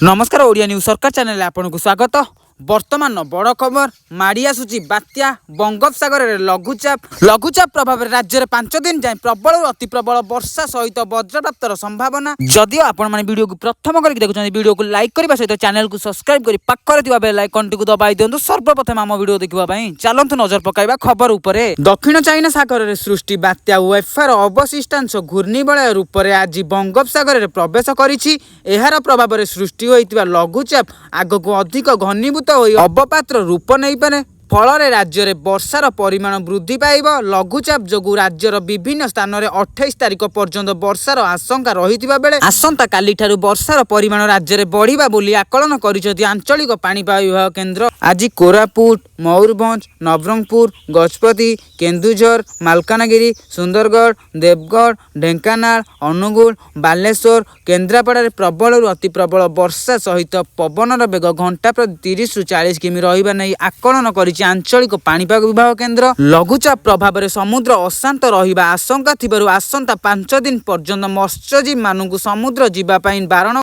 नमस्कार ओडिया न्यूज सरकार चैनल आपको स्वागत। वर्तमान बड़ खबर माड़ी आसुची बात्या बंगोपसागर लघुचाप प्रभाव राज्य में 5 दिन जाए प्रबल और अति प्रबल वर्षा सहित वज्रप्राप्तर संभावना। जदि आपण वीडियो को प्रथम करके देखुं वीडियो को लाइक करने सहित चैनल को सब्सक्राइब कर पाखरे बेल आइकन टी दबाई दिंतु। सर्वप्रथम आम वीडियो देखा चलतु नजर पकाइबा खबर उपरे। दक्षिण चाइना सागर में सृष्टि बात्या वेफार अवशिष्टांश घूर्णिबलय रूप में आज बंगोपसागर में प्रवेश करिछि। एहार प्रभाव में सृष्टि होइतिबा लघुचाप आगक अधिक घनीभूत अवपात्र रूप नहीं पारे। फल राज्य में वर्षार परिमाण वृद्धि पाइब। लघुचाप जोगु राज्यर विभिन्न स्थान में 28 तारिख पर्यंत वर्षार आशंका रहितिबा बेले आसंता काली ठारू वर्षार परिमाण राज्य में बढ़िबा बोली आकलन करिसेंति आंचलिक पाणीपाग विभाग केन्द्र। आज कोरापुट, मयूरभंज, नवरंगपुर, गजपति, केन्दुझर, मालकानगिरी, सुंदरगढ़, देवगढ़, ढेंकानाल, अनुगुल, बालेश्वर, केन्द्रापड़ा प्रबल और अति प्रबल वर्षा सहित पवनर बेग घंटा प्रति 30 ରୁ 40 किमी रहिबा नै आकलन करिछि आंचलिक पाणीपाग विभाग केन्द्र। लघुचाप प्रभाव में समुद्र अशांत रहिबा आशंका थिबारु आसंता 5 दिन पर्यंत मत्स्यजीवी मानकु समुद्र जीवा पई बारण